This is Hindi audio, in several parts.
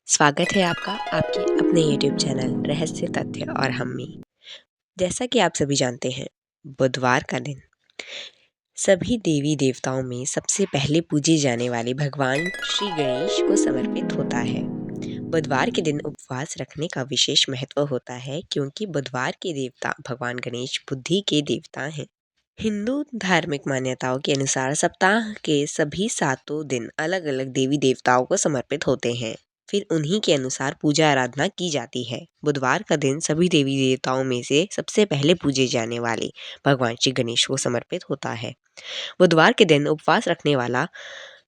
स्वागत है आपका आपके अपने YouTube चैनल रहस्य तथ्य और हम में। जैसा कि आप सभी जानते हैं, बुधवार का दिन सभी देवी देवताओं में सबसे पहले पूजे जाने वाले भगवान श्री गणेश को समर्पित होता है। बुधवार के दिन उपवास रखने का विशेष महत्व होता है क्योंकि बुधवार के देवता भगवान गणेश बुद्धि के देवता हैं। हिंदू धार्मिक मान्यताओं के अनुसार सप्ताह के सभी सातों दिन अलग अलग देवी देवताओं को समर्पित होते हैं, फिर उन्हीं के अनुसार पूजा आराधना की जाती है। बुधवार का दिन सभी देवी देवताओं में से सबसे पहले पूजे जाने वाले भगवान श्री गणेश को समर्पित होता है। बुधवार के दिन उपवास रखने वाला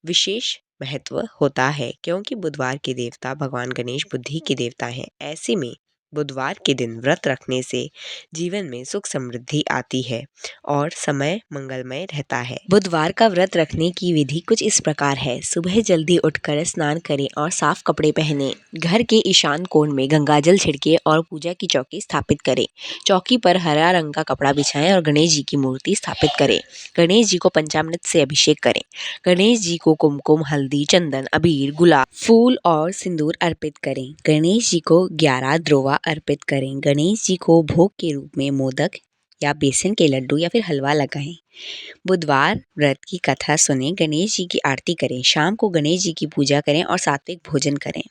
विशेष महत्व होता है क्योंकि बुधवार के देवता भगवान गणेश बुद्धि के देवता हैं। ऐसे में बुधवार के दिन व्रत रखने से जीवन में सुख समृद्धि आती है और समय मंगलमय रहता है। बुधवार का व्रत रखने की विधि कुछ इस प्रकार है। सुबह जल्दी उठकर स्नान करें और साफ कपड़े पहने। घर के ईशान कोण में गंगाजल छिड़के और पूजा की चौकी स्थापित करें। चौकी पर हरा रंग का कपड़ा बिछाएं और गणेश जी की मूर्ति स्थापित करें। गणेश जी को पंचामृत से अभिषेक करें। गणेश जी को कुमकुम, हल्दी, चंदन, अबीर, गुलाब, फूल और सिंदूर अर्पित करें। गणेश जी को 11 द्रोवा अर्पित करें। गणेश जी को भोग के रूप में मोदक या बेसन के लड्डू या फिर हलवा लगाएं। बुधवार व्रत की कथा सुने, गणेश जी की आरती करें। शाम को गणेश जी की पूजा करें और सात्विक भोजन करें।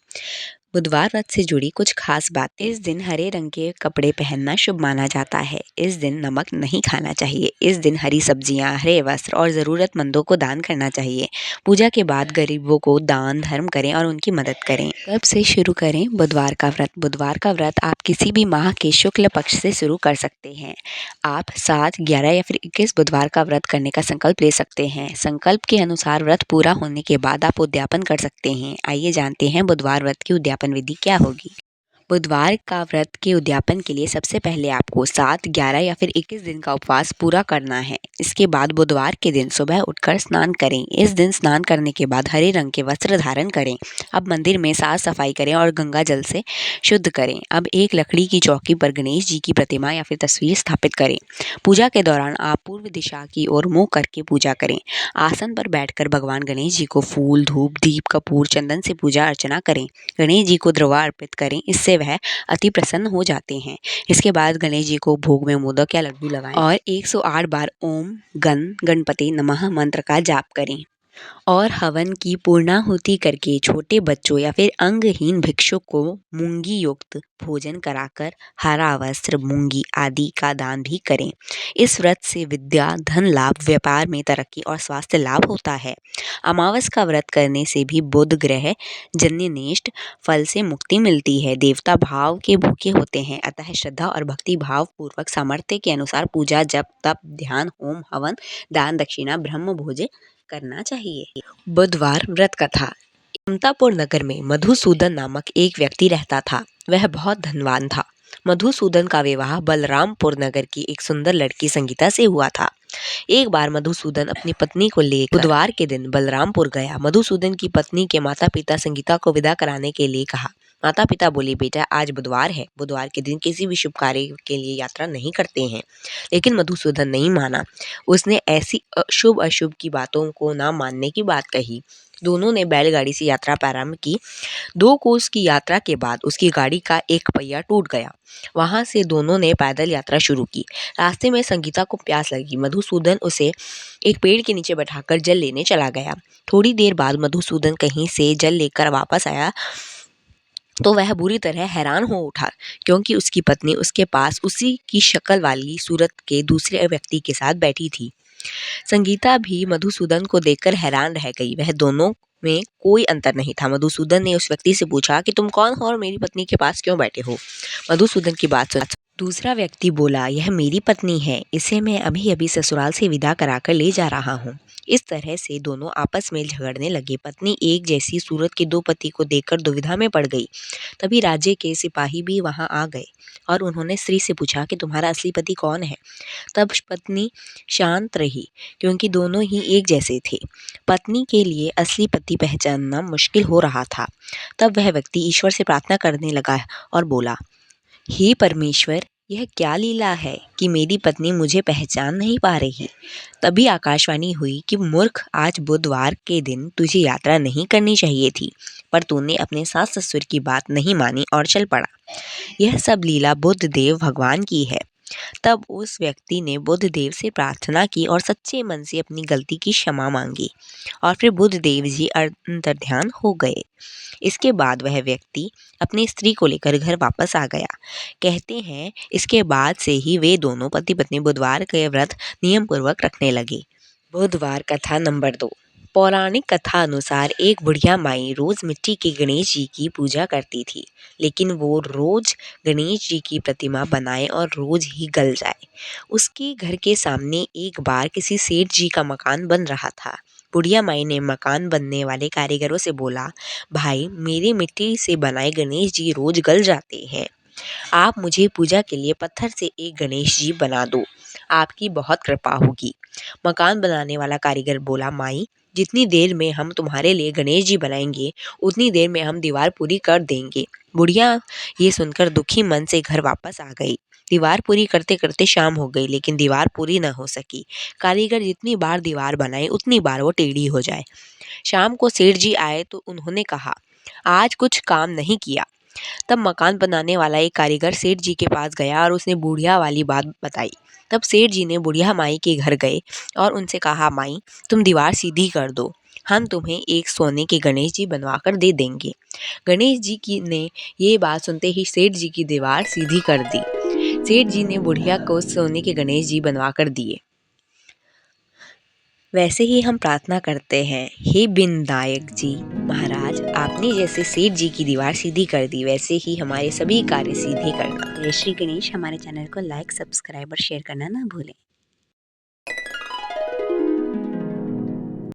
बुधवार व्रत से जुड़ी कुछ खास बातें। इस दिन हरे रंग के कपड़े पहनना शुभ माना जाता है। इस दिन नमक नहीं खाना चाहिए। इस दिन हरी सब्जियां, हरे वस्त्र और ज़रूरतमंदों को दान करना चाहिए। पूजा के बाद गरीबों को दान धर्म करें और उनकी मदद करें। कब से शुरू करें बुधवार का व्रत? बुधवार का व्रत आप किसी भी माह के शुक्ल पक्ष से शुरू कर सकते हैं। आप 7, 11 या फिर 21 बुधवार का व्रत करने का संकल्प ले सकते हैं। संकल्प के अनुसार व्रत पूरा होने के बाद आप उद्यापन कर सकते हैं। आइए जानते हैं बुधवार व्रत की उद्यापन विधि क्या होगी। बुधवार का व्रत के उद्यापन के लिए सबसे पहले आपको 7, 11 या फिर 21 दिन का उपवास पूरा करना है। इसके बाद बुधवार के दिन सुबह उठकर स्नान करें। इस दिन स्नान करने के बाद हरे रंग के वस्त्र धारण करें। अब मंदिर में साफ सफाई करें और गंगा जल से शुद्ध करें। अब एक लकड़ी की चौकी पर गणेश जी की प्रतिमा या फिर तस्वीर स्थापित करें। पूजा के दौरान आप पूर्व दिशा की ओर मुँह करके पूजा करें। आसन पर बैठकर भगवान गणेश जी को फूल, धूप, दीप, कपूर, चंदन से पूजा अर्चना करें। गणेश जी को द्रवा अर्पित करें, इससे वह अति प्रसन्न हो जाते हैं। इसके बाद गणेश जी को भोग में मोदक या लड्डू लगाएं और 108 बार ओम गण गणपति नमः मंत्र का जाप करें और हवन की पूर्णाहुति करके छोटे बच्चों या फिर अंगहीन भिक्षुक को मूंगी युक्त भोजन कराकर हरा वस्त्र, मूंगी आदि का दान भी करें। इस व्रत से विद्या, धन लाभ, व्यापार में तरक्की और स्वास्थ्य लाभ होता है। अमावस का व्रत करने से भी बुध ग्रह जन्य नेष्ट फल से मुक्ति मिलती है। देवता भाव के भूखे होते हैं, अतः श्रद्धा और भक्ति भाव पूर्वक सामर्थ्य के अनुसार पूजा, जप, तप, ध्यान, होम, हवन, दान, दक्षिणा, ब्रह्म भोज करना चाहिए। बुधवार व्रत कथा। ममतापुर नगर में मधुसूदन नामक एक व्यक्ति रहता था। वह बहुत धनवान था। मधुसूदन का विवाह बलरामपुर नगर की एक सुंदर लड़की संगीता से हुआ था। एक बार मधुसूदन अपनी पत्नी को लेकर बुधवार के दिन बलरामपुर गया। मधुसूदन की पत्नी के माता पिता संगीता को विदा कराने के लिए कहा। माता पिता बोले, बेटा आज बुधवार है, बुधवार के दिन किसी भी शुभ कार्य के लिए यात्रा नहीं करते हैं। लेकिन मधुसूदन नहीं माना। उसने ऐसी शुभ अशुभ की बातों को ना मानने की बात कही। दोनों ने बैलगाड़ी से यात्रा प्रारंभ की। 2 कोस की यात्रा के बाद उसकी गाड़ी का एक पहिया टूट गया। वहां से दोनों ने पैदल यात्रा शुरू की। रास्ते में संगीता को प्यास लगी। मधुसूदन उसे एक पेड़ के नीचे बैठाकर जल लेने चला गया। थोड़ी देर बाद मधुसूदन कहीं से जल लेकर वापस आया तो वह बुरी तरह हैरान हो उठा क्योंकि उसकी पत्नी उसके पास उसी की शक्ल वाली सूरत के दूसरे व्यक्ति के साथ बैठी थी। संगीता भी मधुसूदन को देखकर हैरान रह गई। वह दोनों में कोई अंतर नहीं था। मधुसूदन ने उस व्यक्ति से पूछा कि तुम कौन हो और मेरी पत्नी के पास क्यों बैठे हो? मधुसूदन की बात सुन दूसरा व्यक्ति बोला, यह मेरी पत्नी है, इसे मैं अभी अभी ससुराल से विदा कराकर ले जा रहा हूँ। इस तरह से दोनों आपस में झगड़ने लगे। पत्नी एक जैसी सूरत के 2 पति को देखकर दुविधा में पड़ गई। तभी राज्य के सिपाही भी वहां आ गए और उन्होंने स्त्री से पूछा कि तुम्हारा असली पति कौन है? तब पत्नी शांत रही क्योंकि दोनों ही एक जैसे थे। पत्नी के लिए असली पति पहचानना मुश्किल हो रहा था। तब वह व्यक्ति ईश्वर से प्रार्थना करने लगा और बोला, हे परमेश्वर, यह क्या लीला है कि मेरी पत्नी मुझे पहचान नहीं पा रही। तभी आकाशवाणी हुई कि मूर्ख, आज बुधवार के दिन तुझे यात्रा नहीं करनी चाहिए थी, पर तूने अपने सास ससुर की बात नहीं मानी और चल पड़ा। यह सब लीला बुद्धदेव भगवान की है। तब उस व्यक्ति ने बुद्धदेव से प्रार्थना की और सच्चे मन से अपनी गलती की क्षमा मांगी, और फिर बुद्धदेव जी अंतर्ध्यान हो गए। इसके बाद वह व्यक्ति अपनी स्त्री को लेकर घर वापस आ गया। कहते हैं इसके बाद से ही वे दोनों पति पत्नी बुधवार के व्रत नियम पूर्वक रखने लगे। बुधवार कथा नंबर 2। पौराणिक कथा अनुसार एक बुढ़िया माई रोज मिट्टी के गणेश जी की पूजा करती थी, लेकिन वो रोज गणेश जी की प्रतिमा बनाए और रोज ही गल जाए। उसके घर के सामने एक बार किसी सेठ जी का मकान बन रहा था। बुढ़िया माई ने मकान बनने वाले कारीगरों से बोला, भाई, मेरे मिट्टी से बनाए गणेश जी रोज गल जाते हैं, आप मुझे पूजा के लिए पत्थर से एक गणेश जी बना दो, आपकी बहुत कृपा होगी। मकान बनाने वाला कारीगर बोला, माई, जितनी देर में हम तुम्हारे लिए गणेश जी बनाएंगे, उतनी देर में हम दीवार पूरी कर देंगे। बुढ़िया ये सुनकर दुखी मन से घर वापस आ गई। दीवार पूरी करते करते शाम हो गई, लेकिन दीवार पूरी न हो सकी। कारीगर जितनी बार दीवार बनाए उतनी बार वो टेढ़ी हो जाए। शाम को सेठ जी आए तो उन्होंने कहा, आज कुछ काम नहीं किया। तब मकान बनाने वाला एक कारीगर सेठ जी के पास गया और उसने बुढ़िया वाली बात बताई। तब सेठ जी ने बुढ़िया माई के घर गए और उनसे कहा, माई, तुम दीवार सीधी कर दो, हम तुम्हें एक सोने के गणेश जी बनवा कर दे देंगे। गणेश जी की ने ये बात सुनते ही सेठ जी की दीवार सीधी कर दी। सेठ जी ने बुढ़िया को सोने के गणेश जी बनवा कर दिए। वैसे ही हम प्रार्थना करते हैं, हे बिनदायक जी महाराज, आपने जैसे सेठ जी की दीवार सीधी कर दी, वैसे ही हमारे सभी कार्य सीधे करना। जय श्री गणेश। हमारे चैनल को लाइक, सब्सक्राइब और शेयर करना ना भूलें।